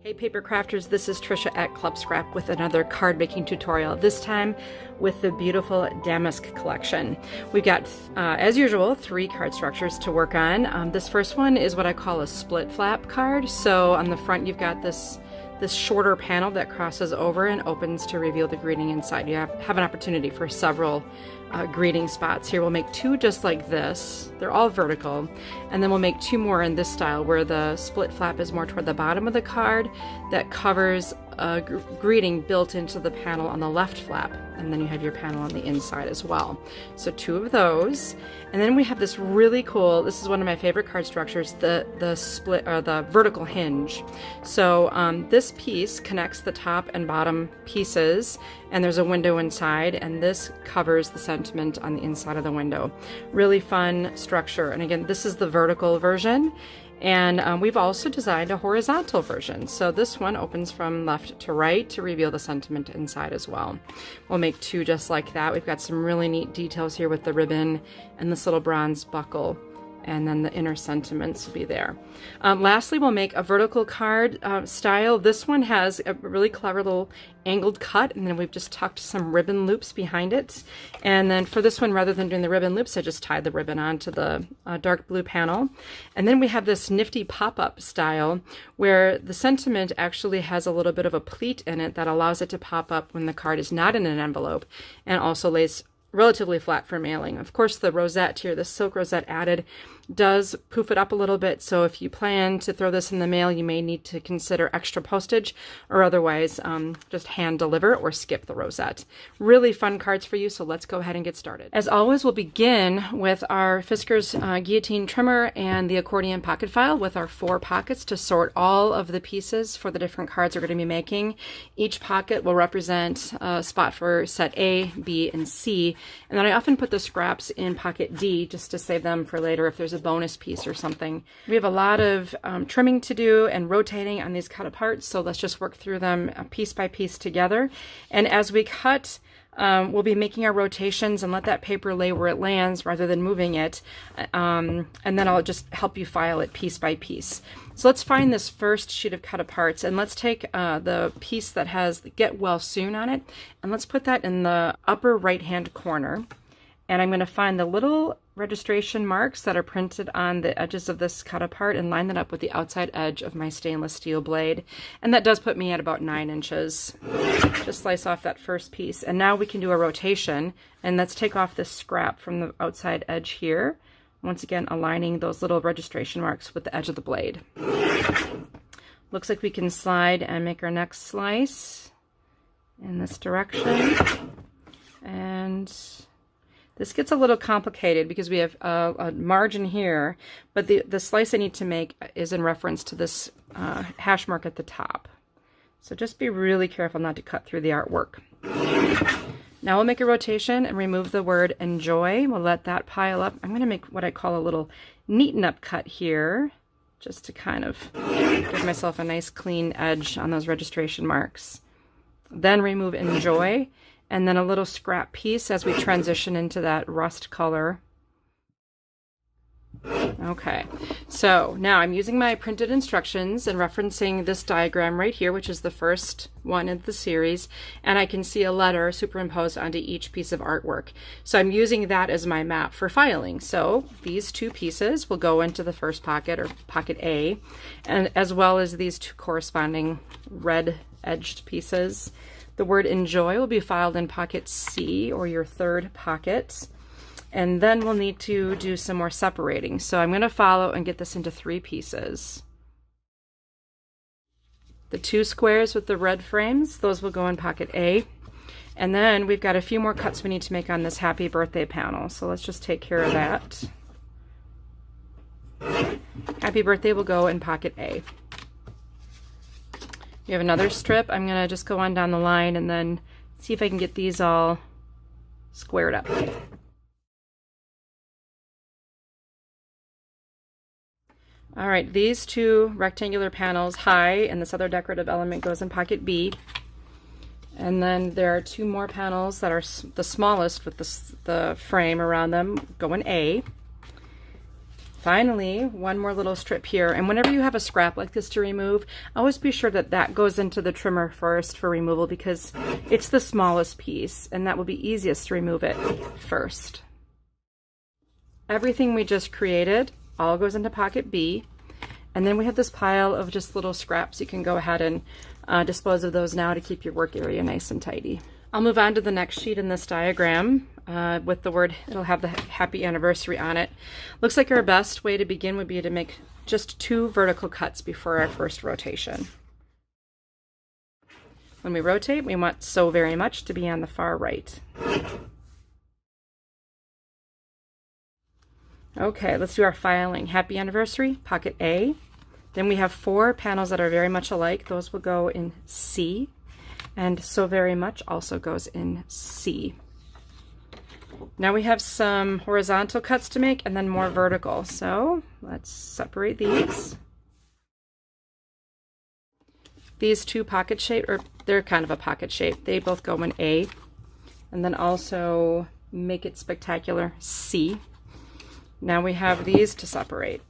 Hey paper crafters, this is Tricia at Club Scrap with another card making tutorial, this time with the beautiful Damask collection. We've got, as usual, 3 card structures to work on. This first one is what I call a split flap card. So on the front you've got this shorter panel that crosses over and opens to reveal the greeting inside. You have an opportunity for several greeting spots. Here we'll make 2 just like this. They're all vertical. And then we'll make 2 more in this style where the split flap is more toward the bottom of the card that covers a greeting built into the panel on the left flap. And then you have your panel on the inside as well. So 2 of those. And then we have this really cool, this is one of my favorite card structures, the split or the vertical hinge. So this piece connects the top and bottom pieces, and there's a window inside, and this covers the sentiment on the inside of the window. Really fun structure. And again, this is the vertical version. And we've also designed a horizontal version. So this one opens from left to right to reveal the sentiment inside as well. We'll make 2 just like that. We've got some really neat details here with the ribbon and this little bronze buckle. And then the inner sentiments will be there. Lastly, we'll make a vertical card style. This one has a really clever little angled cut, and then we've just tucked some ribbon loops behind it. And then for this one, rather than doing the ribbon loops, I just tied the ribbon onto the dark blue panel. And then we have this nifty pop-up style where the sentiment actually has a little bit of a pleat in it that allows it to pop up when the card is not in an envelope, and also lays relatively flat for mailing. Of course, the rosette here, the silk rosette added, does poof it up a little bit, so if you plan to throw this in the mail, you may need to consider extra postage, or otherwise just hand deliver or skip the rosette. Really fun cards for you, so let's go ahead and get started. As always, we'll begin with our Fisker's guillotine trimmer and the accordion pocket file with our 4 pockets to sort all of the pieces for the different cards we're going to be making. Each pocket will represent a spot for set A, B, and C, and then I often put the scraps in pocket D just to save them for later if there's a bonus piece or something. We have a lot of trimming to do and rotating on these cut aparts, so let's just work through them piece by piece together. And as we cut, we'll be making our rotations and let that paper lay where it lands rather than moving it, and then I'll just help you file it piece by piece. So let's find this first sheet of cut aparts, and let's take the piece that has the Get Well Soon on it, and let's put that in the upper right hand corner. And I'm going to find the little registration marks that are printed on the edges of this cut apart and line that up with the outside edge of my stainless steel blade. And that does put me at about 9 inches. Just slice off that first piece. And now we can do a rotation. And let's take off this scrap from the outside edge here. Once again, aligning those little registration marks with the edge of the blade. Looks like we can slide and make our next slice in this direction. And this gets a little complicated because we have a margin here, but the slice I need to make is in reference to this hash mark at the top. So just be really careful not to cut through the artwork. Now we'll make a rotation and remove the word enjoy. We'll let that pile up. I'm going to make what I call a little neaten up cut here, just to kind of give myself a nice clean edge on those registration marks. Then remove enjoy. And then a little scrap piece as we transition into that rust color. Okay, so now I'm using my printed instructions and referencing this diagram right here, which is the first one in the series, and I can see a letter superimposed onto each piece of artwork. So I'm using that as my map for filing. So these 2 pieces will go into the first pocket, or pocket A, and as well as these 2 corresponding red edged pieces. The word enjoy will be filed in pocket C, or your 3rd pocket. And then we'll need to do some more separating. So I'm going to follow and get this into 3 pieces. The 2 squares with the red frames, those will go in pocket A. And then we've got a few more cuts we need to make on this happy birthday panel. So let's just take care of that. Happy birthday will go in pocket A. You have another strip. I'm going to just go on down the line and then see if I can get these all squared up. All right, these 2 rectangular panels high, and this other decorative element goes in pocket B. And then there are 2 more panels that are the smallest with the frame around them, go in A. finally, one more little strip here. And whenever you have a scrap like this to remove, always be sure that that goes into the trimmer first for removal, because it's the smallest piece and that will be easiest to remove it first. Everything we just created all goes into pocket B. And then we have this pile of just little scraps. You can go ahead and dispose of those now to keep your work area nice and tidy. I'll move on to the next sheet in this diagram with the word, it'll have the happy anniversary on it. Looks like our best way to begin would be to make just 2 vertical cuts before our first rotation. When we rotate, we want "so very much" to be on the far right. Okay, let's do our filing. Happy anniversary, pocket A. Then we have 4 panels that are very much alike. Those will go in C. And "so very much" also goes in C. Now we have some horizontal cuts to make and then more vertical. So let's separate these. These 2 pocket shape, or they're kind of a pocket shape, they both go in A. And then also make it spectacular, C. Now we have these to separate.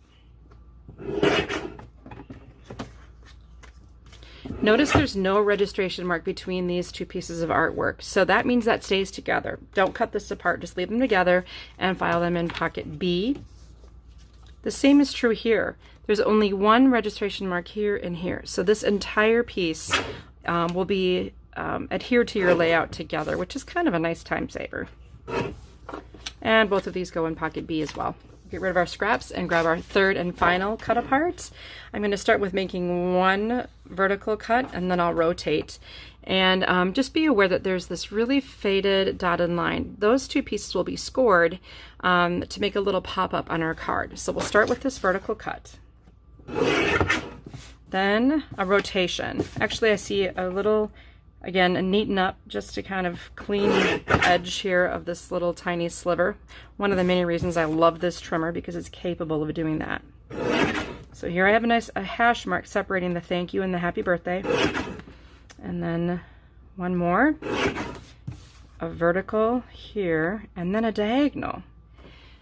Notice there's no registration mark between these 2 pieces of artwork, so that means that stays together. Don't cut this apart, just leave them together and file them in pocket B. The same is true here. There's only 1 registration mark here and here, so this entire piece will be adhered to your layout together, which is kind of a nice time saver. And both of these go in pocket B as well. Get rid of our scraps and grab our third and final cut apart. I'm going to start with making 1 vertical cut and then I'll rotate. And just be aware that there's this really faded dotted line. Those 2 pieces will be scored to make a little pop-up on our card. So we'll start with this vertical cut. Then a rotation. Actually, I see a little, again, neaten up just to kind of clean the edge here of this little tiny sliver. One of the many reasons I love this trimmer, because it's capable of doing that. So here I have a hash mark separating the thank you and the happy birthday. And then one more, a vertical here, and then a diagonal.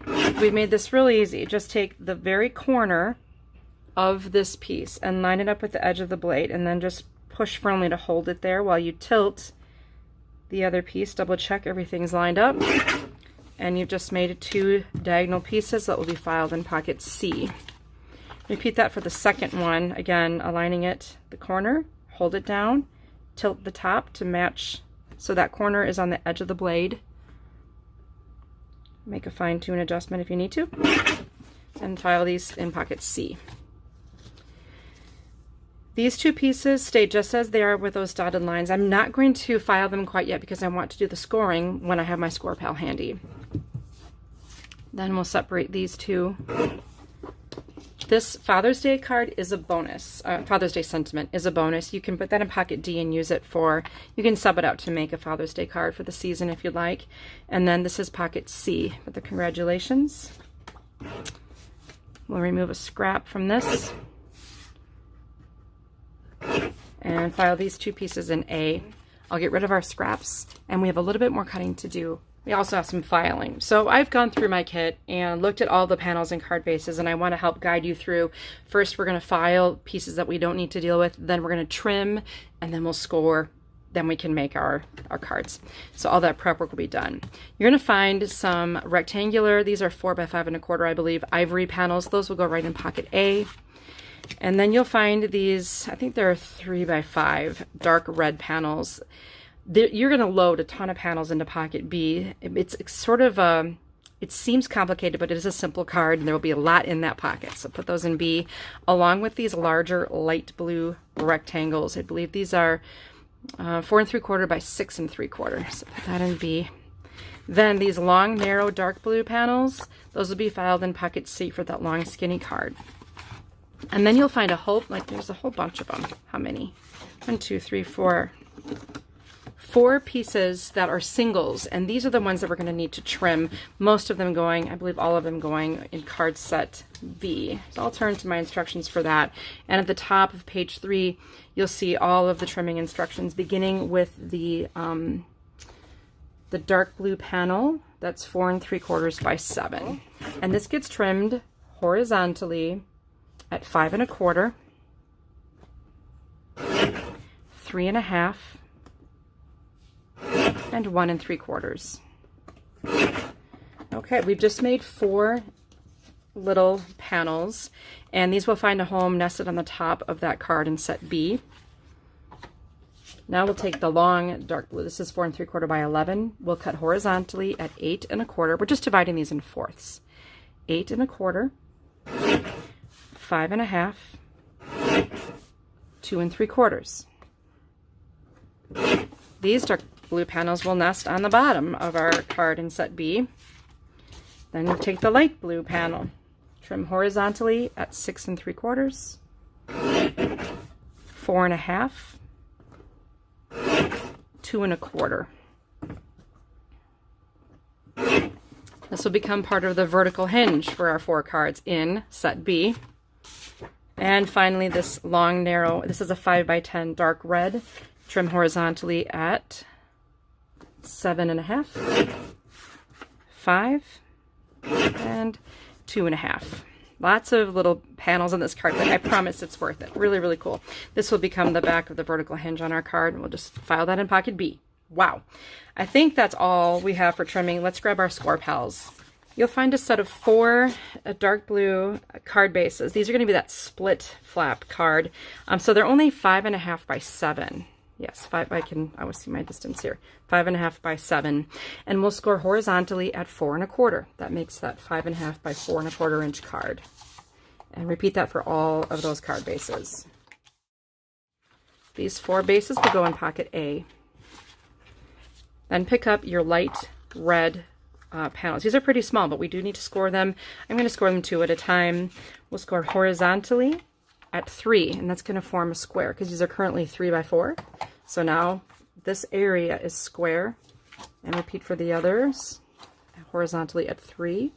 We've made this really easy. Just take the very corner of this piece and line it up with the edge of the blade, and then just push firmly to hold it there while you tilt the other piece. Double check everything's lined up, and you've just made 2 diagonal pieces that will be filed in pocket C. Repeat that for the second one. Again, aligning it, the corner, hold it down, tilt the top to match so that corner is on the edge of the blade. Make a fine-tune adjustment if you need to, and file these in pocket C. These 2 pieces stay just as they are with those dotted lines. I'm not going to file them quite yet because I want to do the scoring when I have my score pal handy. Then we'll separate these 2. This Father's Day card is a bonus. Father's Day sentiment is a bonus. You can put that in pocket D and use it for, you can sub it out to make a Father's Day card for the season if you'd like. And then this is pocket C with the congratulations. We'll remove a scrap from this and file these 2 pieces in A. I'll get rid of our scraps, and we have a little bit more cutting to do. We also have some filing. So I've gone through my kit and looked at all the panels and card bases, and I want to help guide you through. First, we're going to file pieces that we don't need to deal with, then we're going to trim, and then we'll score. Then we can make our cards. So all that prep work will be done. You're going to find some rectangular, these are 4 by 5 1/4, I believe, ivory panels. Those will go right in pocket A. And then you'll find these, I think they're 3 by 5 dark red panels. You're going to load a ton of panels into pocket B. It's sort of it seems complicated, but it is a simple card, and there will be a lot in that pocket. So put those in B, along with these larger light blue rectangles. I believe these are 4 3/4 by 6 3/4. So put that in B. Then these long, narrow, dark blue panels, those will be filed in pocket C for that long, skinny card. And then you'll find a whole, like there's a whole bunch of them. How many? 1, 2, 3, 4. 4 pieces that are singles, and these are the ones that we're going to need to trim. Most of them going, I believe all of them going in card set B. So I'll turn to my instructions for that. And at the top of page 3, you'll see all of the trimming instructions, beginning with the dark blue panel. That's 4 3/4 by 7. And this gets trimmed horizontally at 5 1/4, 3 1/2, and 1 3/4. Okay, we've just made 4 little panels, and these will find a home nested on the top of that card in set B. Now we'll take the long dark blue. This is 4 3/4 by 11. We'll cut horizontally at 8 1/4. We're just dividing these in fourths. 8 1/4, 5 1/2, 2 3/4. These dark blue panels will nest on the bottom of our card in set B. Then we'll take the light blue panel, trim horizontally at 6 3/4, 4 1/2, 2 1/4. This will become part of the vertical hinge for our 4 cards in set B. And finally, this long, narrow, this is a 5 by 10 dark red, trim horizontally at 7 1/2, 5, and 2 1/2. Lots of little panels on this card, but I promise it's worth it. Really, really cool. This will become the back of the vertical hinge on our card. We'll just file that in pocket B. Wow. I think that's all we have for trimming. Let's grab our score pals. You'll find a set of 4 dark blue card bases. These are going to be that split flap card. So they're only 5 1/2 by 7. Yes, I can always see my distance here. 5 1/2 by 7. And we'll score horizontally at 4 1/4. That makes that 5 1/2 by 4 1/4 inch card. And repeat that for all of those card bases. These 4 bases will go in pocket A. Then pick up your light red panels. These are pretty small, but we do need to score them. I'm going to score them 2 at a time. We'll score horizontally at 3, and that's going to form a square because these are currently 3 by 4. So now this area is square. And repeat for the others. Horizontally at 3.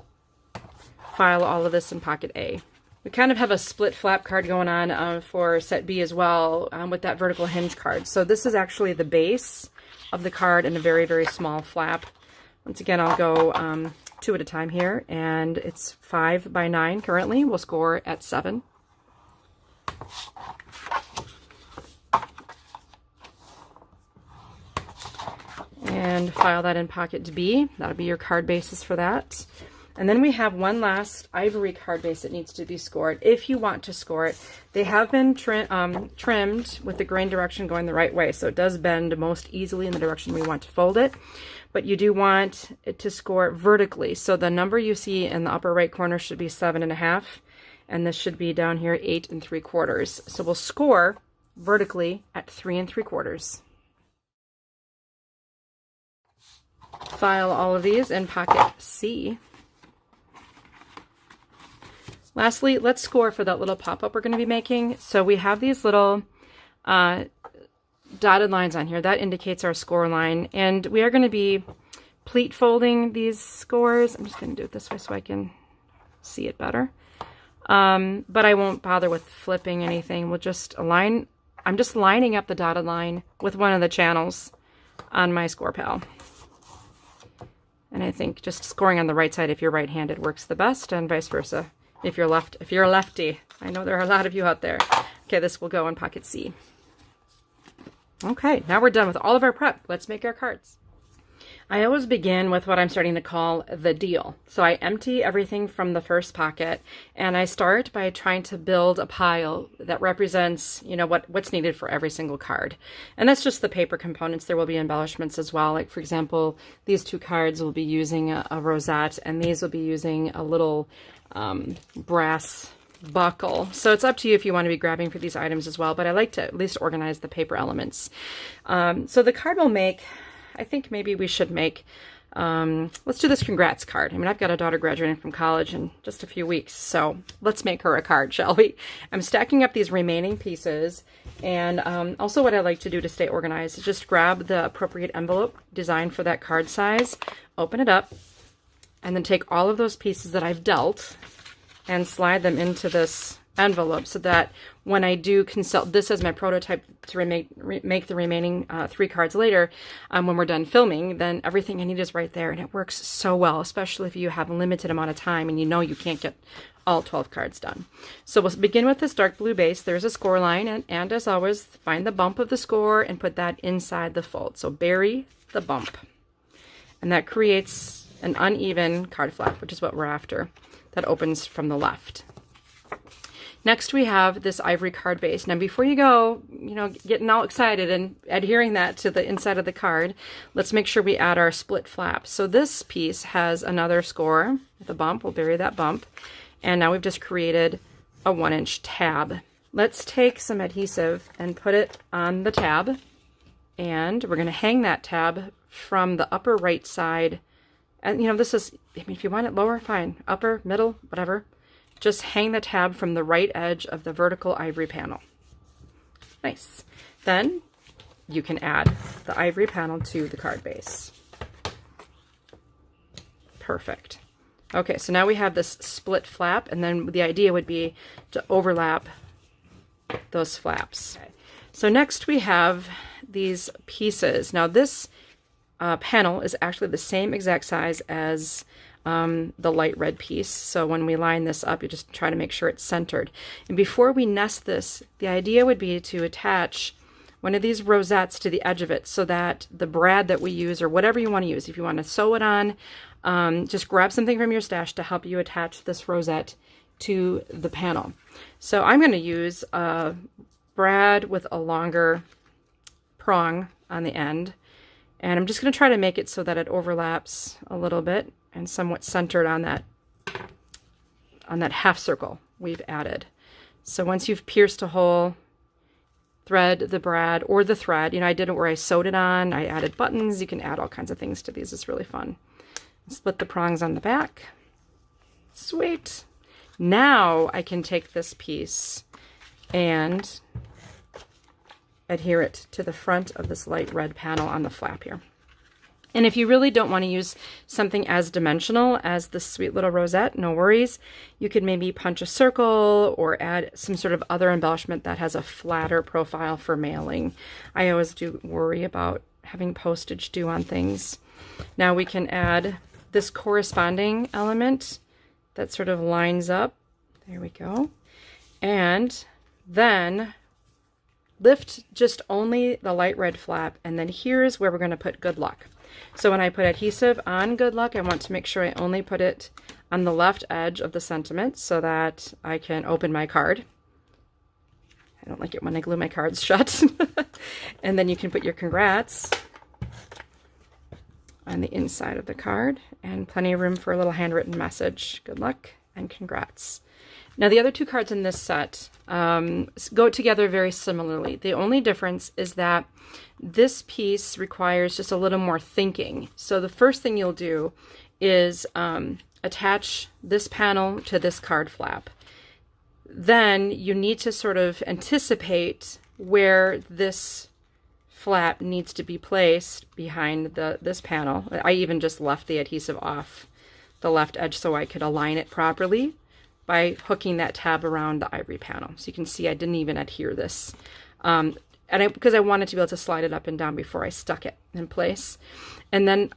File all of this in pocket A. We kind of have a split flap card going on for set B as well with that vertical hinge card. So this is actually the base of the card in a very, very small flap. Once again, I'll go 2 at a time here, and it's 5 by 9 currently. We'll score at 7. And file that in pocket B. That'll be your card bases for that. And then we have one last ivory card base that needs to be scored if you want to score it. They have been trimmed with the grain direction going the right way, so it does bend most easily in the direction we want to fold it. But you do want it to score vertically. So the number you see in the upper right corner should be 7 1/2, and this should be down here 8 3/4. So we'll score vertically at 3 3/4. File all of these in pocket C. Lastly, let's score for that little pop-up we're going to be making. So we have these little dotted lines on here. That indicates our score line. And we are going to be pleat folding these scores. I'm just going to do it this way so I can see it better. But I won't bother with flipping anything. We'll just align. I'm just lining up the dotted line with one of the channels on my score pal. And I think just scoring on the right side if you're right-handed works the best, and vice versa if you're a lefty. I know there are a lot of you out there. Okay, this will go in pocket C. Okay, now we're done with all of our prep. Let's make our cards. I always begin with what I'm starting to call the deal. So I empty everything from the first pocket, and I start by trying to build a pile that represents, you know, what's needed for every single card. And that's just the paper components. There will be embellishments as well. Like, for example, these 2 cards will be using a rosette, and these will be using a little brass buckle. So it's up to you if you want to be grabbing for these items as well, but I like to at least organize the paper elements. So the card will make, I think maybe we should make, let's do this congrats card. I mean, I've got a daughter graduating from college in just a few weeks, so let's make her a card, shall we? I'm stacking up these remaining pieces, and also what I like to do to stay organized is just grab the appropriate envelope designed for that card size, open it up, and then take all of those pieces that I've dealt and slide them into this envelope so that when I do consult this as my prototype to make the remaining 3 cards later, when we're done filming, then everything I need is right there, and it works so well, especially if you have a limited amount of time and you know you can't get all 12 cards done. So we'll begin with this dark blue base. There's a score line, and as always, find the bump of the score and put that inside the fold. So bury the bump. And that creates an uneven card flap, which is what we're after. That opens from the left. Next, we have this ivory card base. Now, before you go, getting all excited and adhering that to the inside of the card, let's make sure we add our split flap. So this piece has another score with a bump. We'll bury that bump. And now we've just created a 1-inch tab. Let's take some adhesive and put it on the tab. And we're going to hang that tab from the upper right side. And, this is, if you want it lower, fine. Upper, middle, whatever. Just hang the tab from the right edge of the vertical ivory panel. Nice. Then you can add the ivory panel to the card base. Perfect. Okay, so now we have this split flap, and then the idea would be to overlap those flaps. Okay. So next we have these pieces. Now this panel is actually the same exact size as the light red piece. So when we line this up, you just try to make sure it's centered. And before we nest this, the idea would be to attach one of these rosettes to the edge of it so that the brad that we use, or whatever you want to use, if you want to sew it on, just grab something from your stash to help you attach this rosette to the panel. So I'm going to use a brad with a longer prong on the end. And I'm just going to try to make it so that it overlaps a little bit and somewhat centered on that half circle we've added. So once you've pierced a hole, thread the brad or the thread. I did it where I sewed it on. I added buttons. You can add all kinds of things to these. It's really fun. Split the prongs on the back. Sweet. Now I can take this piece and adhere it to the front of this light red panel on the flap here. And if you really don't want to use something as dimensional as this sweet little rosette, no worries. You could maybe punch a circle or add some sort of other embellishment that has a flatter profile for mailing. I always do worry about having postage due on things. Now we can add this corresponding element that sort of lines up. There we go. And then lift just only the light red flap, and then here's where we're going to put good luck. So when I put adhesive on good luck, I want to make sure I only put it on the left edge of the sentiment so that I can open my card. I don't like it when I glue my cards shut. And then you can put your congrats on the inside of the card, and plenty of room for a little handwritten message. Good luck and congrats. Now the other two cards in this set go together very similarly. The only difference is that this piece requires just a little more thinking. So the first thing you'll do is attach this panel to this card flap. Then you need to sort of anticipate where this flap needs to be placed behind this panel. I even just left the adhesive off the left edge so I could align it properly by hooking that tab around the ivory panel. So you can see I didn't even adhere this. Because I wanted to be able to slide it up and down before I stuck it in place. And then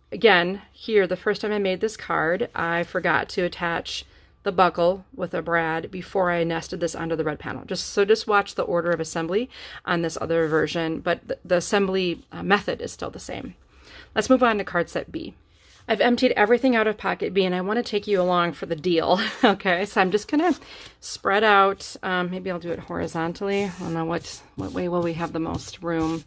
again, here, the first time I made this card, I forgot to attach the buckle with a brad before I nested this under the red panel. Just watch the order of assembly on this other version, but the assembly method is still the same. Let's move on to card set B. I've emptied everything out of pocket B, and I want to take you along for the deal. Okay, so I'm just gonna spread out. Maybe I'll do it horizontally. I don't know what way will we have the most room.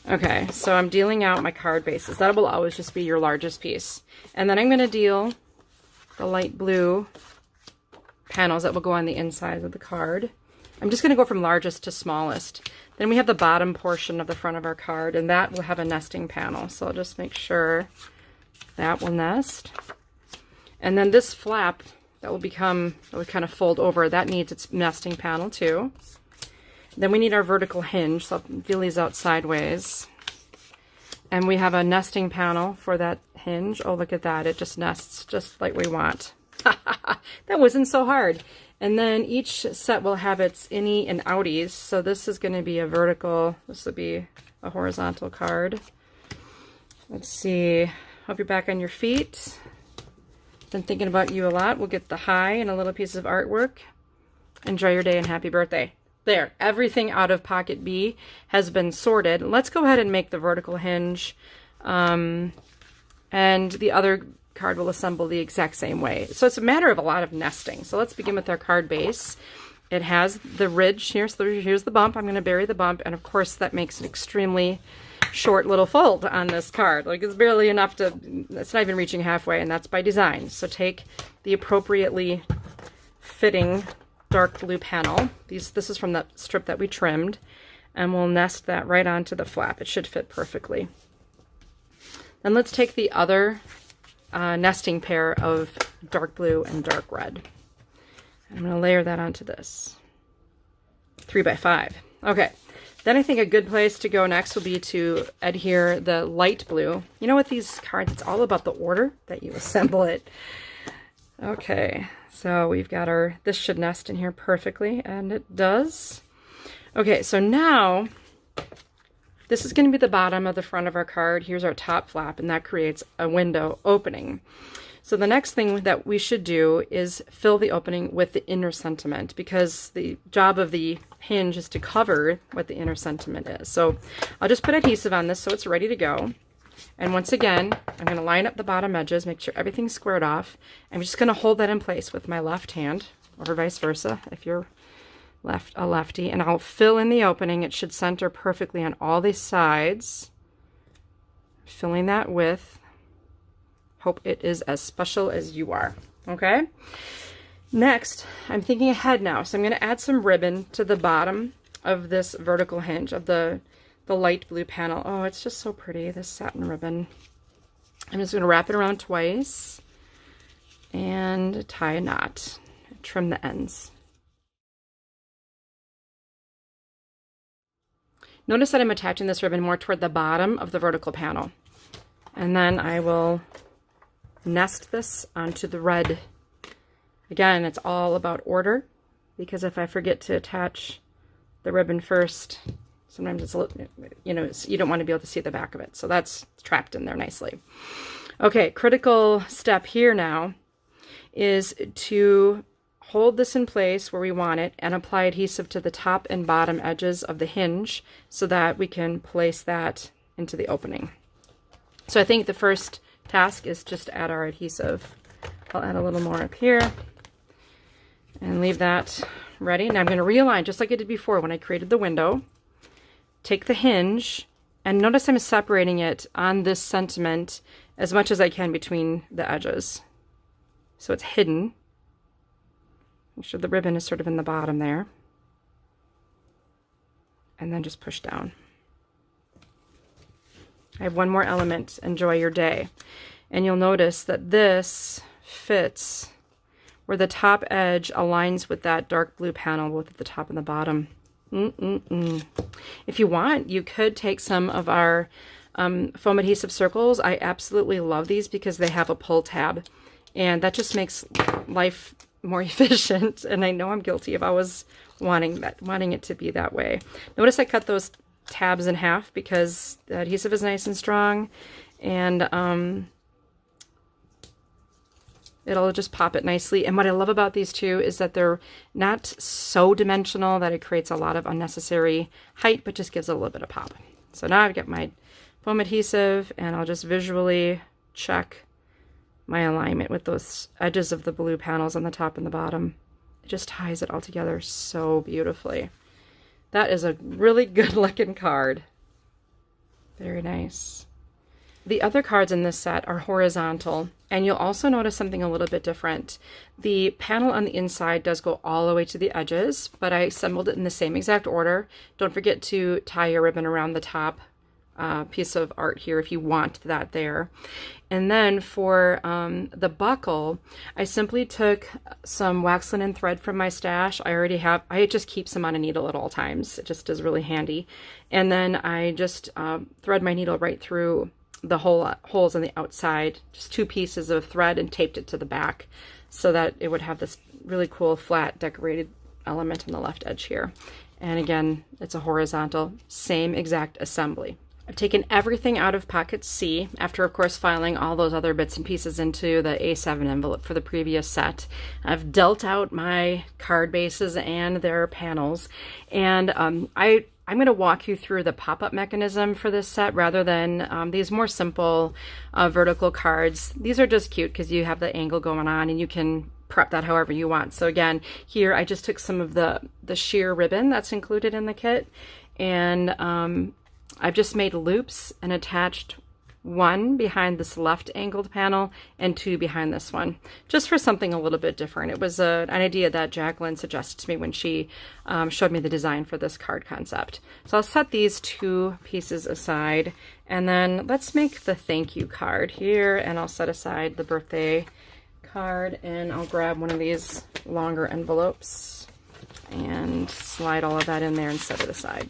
Okay, so I'm dealing out my card bases. That will always just be your largest piece, and then I'm gonna deal the light blue panels that will go on the inside of the card. I'm just gonna go from largest to smallest. Then we have the bottom portion of the front of our card, and that will have a nesting panel. So I'll just make sure that will nest. And then this flap that will kind of fold over, that needs its nesting panel too. Then we need our vertical hinge, so I'll feel these out sideways. And we have a nesting panel for that hinge. Oh, look at that. It just nests just like we want. That wasn't so hard. And then each set will have its innie and outies. So this is going to be a vertical, this will be a horizontal card. Let's see. Hope you're back on your feet. Been thinking about you a lot. We'll get the high and a little piece of artwork. Enjoy your day and happy birthday. There, everything out of pocket B has been sorted. Let's go ahead and make the vertical hinge. And the other card will assemble the exact same way. So it's a matter of a lot of nesting. So let's begin with our card base. It has the ridge here, so here's the bump. I'm going to bury the bump, and of course that makes an extremely short little fold on this card. Like, it's barely enough to, it's not even reaching halfway, and that's by design. So take the appropriately fitting dark blue panel. This is from the strip that we trimmed, and we'll nest that right onto the flap. It should fit perfectly. Then let's take the other nesting pair of dark blue and dark red. I'm going to layer that onto this 3x5. Okay, then I think a good place to go next will be to adhere the light blue. You know, with these cards, it's all about the order that you assemble it. Okay, so we've got this should nest in here perfectly, and it does. Okay, so now this is going to be the bottom of the front of our card. Here's our top flap, and that creates a window opening. So the next thing that we should do is fill the opening with the inner sentiment, because the job of the hinge is to cover what the inner sentiment is. So I'll just put adhesive on this so it's ready to go. And once again, I'm going to line up the bottom edges, make sure everything's squared off. I'm just going to hold that in place with my left hand, or vice versa if you're a lefty, and I'll fill in the opening. It should center perfectly on all these sides. Filling that with, hope it is as special as you are. Okay? Next, I'm thinking ahead now. So I'm going to add some ribbon to the bottom of this vertical hinge of the light blue panel. Oh, it's just so pretty, this satin ribbon. I'm just going to wrap it around twice and tie a knot. Trim the ends. Notice that I'm attaching this ribbon more toward the bottom of the vertical panel. And then I will nest this onto the red. Again, it's all about order, because if I forget to attach the ribbon first, sometimes it's a little, you know, you don't want to be able to see the back of it. So that's trapped in there nicely. Okay, critical step here now is to hold this in place where we want it and apply adhesive to the top and bottom edges of the hinge so that we can place that into the opening. So I think the first task is just to add our adhesive. I'll add a little more up here and leave that ready. Now I'm going to realign just like I did before when I created the window. Take the hinge, and notice I'm separating it on this sentiment as much as I can between the edges. So it's hidden. Make sure the ribbon is sort of in the bottom there. And then just push down. I have one more element, enjoy your day. And you'll notice that this fits where the top edge aligns with that dark blue panel, both at the top and the bottom. If you want, you could take some of our foam adhesive circles. I absolutely love these because they have a pull tab, and that just makes life more efficient. And I know I'm guilty of always wanting it to be that way. Notice I cut those tabs in half because the adhesive is nice and strong, and it'll just pop it nicely. And what I love about these two is that they're not so dimensional that it creates a lot of unnecessary height, but just gives it a little bit of pop. So now I've got my foam adhesive, and I'll just visually check my alignment with those edges of the blue panels on the top and the bottom. It just ties it all together so beautifully. That is a really good looking card. Very nice. The other cards in this set are horizontal, and you'll also notice something a little bit different. The panel on the inside does go all the way to the edges, but I assembled it in the same exact order. Don't forget to tie your ribbon around the top piece of art here if you want that there. And then for the buckle, I simply took some wax linen thread from my stash. I just keep some on a needle at all times. It just is really handy. And then I just thread my needle right through the holes on the outside, just 2 pieces of thread, and taped it to the back so that it would have this really cool flat decorated element on the left edge here. And again, it's a horizontal, same exact assembly. I've taken everything out of pocket C after, of course, filing all those other bits and pieces into the A7 envelope for the previous set. I've dealt out my card bases and their panels, and I'm going to walk you through the pop-up mechanism for this set rather than these more simple vertical cards. These are just cute because you have the angle going on and you can prep that however you want. So again, here I just took some of the sheer ribbon that's included in the kit, and I've just made loops and attached one behind this left angled panel and two behind this one, just for something a little bit different. It was an idea that Jacqueline suggested to me when she showed me the design for this card concept. So I'll set these two pieces aside, and then let's make the thank you card here, and I'll set aside the birthday card, and I'll grab one of these longer envelopes and slide all of that in there and set it aside.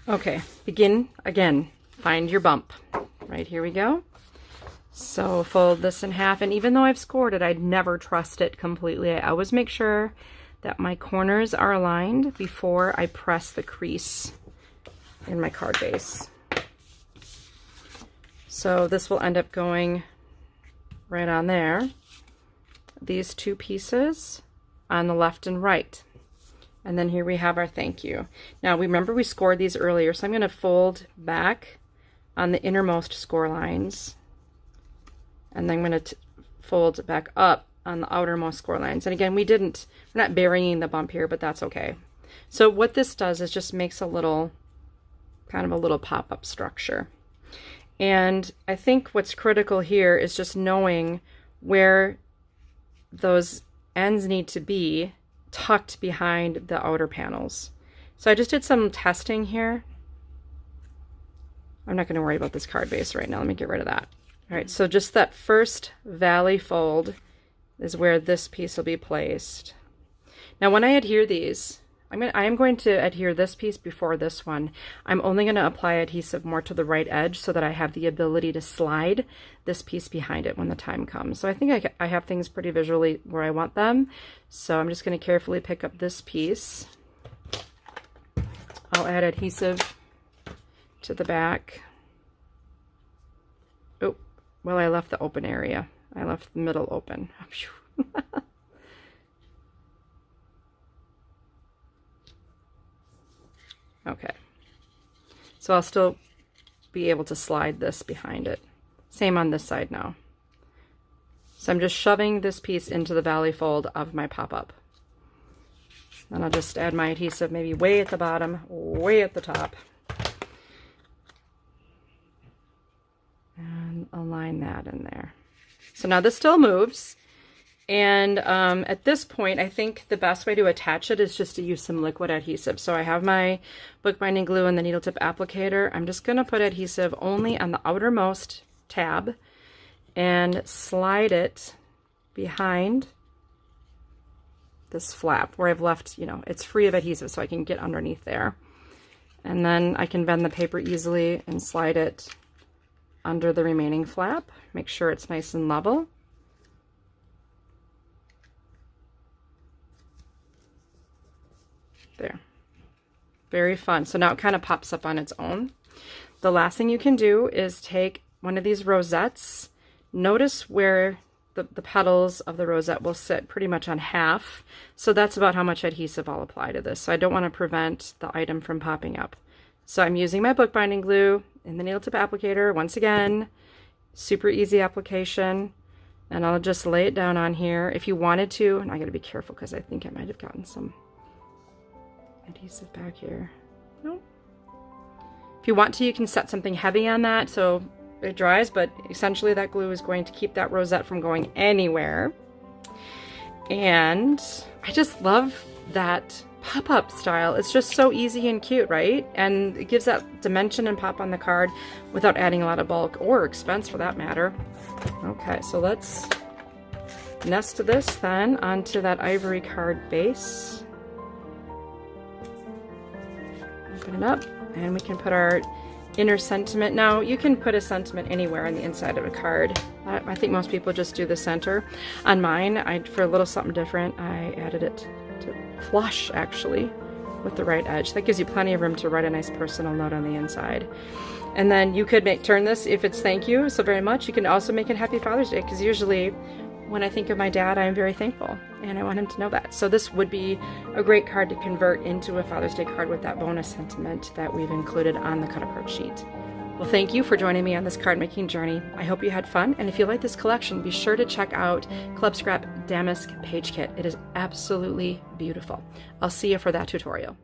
Okay, begin again. Find your bump. Right, here we go. So fold this in half, and even though I've scored it, I'd never trust it completely. I always make sure that my corners are aligned before I press the crease in my card base. So this will end up going right on there. These two pieces on the left and right. And then here we have our thank you. Now remember we scored these earlier, so I'm going to fold back on the innermost score lines, and then I'm going to fold back up on the outermost score lines. And again, we're not burying the bump here, but that's okay. So what this does is just makes a little, kind of a little pop-up structure. And I think what's critical here is just knowing where those ends need to be tucked behind the outer panels. So I just did some testing here. I'm not going to worry about this card base right now. Let me get rid of that. All right, so just that first valley fold is where this piece will be placed. Now when I adhere these, I am going to adhere this piece before this one. I'm only going to apply adhesive more to the right edge so that I have the ability to slide this piece behind it when the time comes. So I think I have things pretty visually where I want them. So I'm just going to carefully pick up this piece. I'll add adhesive to the back. Oh, well, I left the open area. I left the middle open. Okay, so I'll still be able to slide this behind it. Same on this side now. So I'm just shoving this piece into the valley fold of my pop-up. Then I'll just add my adhesive maybe way at the bottom, way at the top. And align that in there. So now this still moves. And at this point, I think the best way to attach it is just to use some liquid adhesive. So I have my bookbinding glue and the needle tip applicator. I'm just going to put adhesive only on the outermost tab and slide it behind this flap where I've left, it's free of adhesive so I can get underneath there. And then I can bend the paper easily and slide it under the remaining flap. Make sure it's nice and level. There. Very fun. So now it kind of pops up on its own. The last thing you can do is take one of these rosettes. Notice where the petals of the rosette will sit pretty much on half. So that's about how much adhesive I'll apply to this. So I don't want to prevent the item from popping up. So I'm using my bookbinding glue in the needle tip applicator. Once again, super easy application. And I'll just lay it down on here. If you wanted to, and I got to be careful because I think I might have gotten some adhesive back here. Nope. If you want to, you can set something heavy on that so it dries, but essentially that glue is going to keep that rosette from going anywhere. And I just love that pop-up style. It's just so easy and cute, right? And it gives that dimension and pop on the card without adding a lot of bulk or expense for that matter. Okay, so let's nest this then onto that ivory card base. Open it up and we can put our inner sentiment. Now you can put a sentiment anywhere on the inside of a card. I think most people just do the center. On mine, for a little something different, I added it to flush actually with the right edge. That gives you plenty of room to write a nice personal note on the inside. And then you could turn this, if it's thank you so very much, you can also make it Happy Father's Day, because usually when I think of my dad, I am very thankful and I want him to know that. So this would be a great card to convert into a Father's Day card with that bonus sentiment that we've included on the cut apart sheet. Well, thank you for joining me on this card making journey. I hope you had fun, and if you like this collection, be sure to check out Club Scrap Damask Page Kit. It is absolutely beautiful. I'll see you for that tutorial.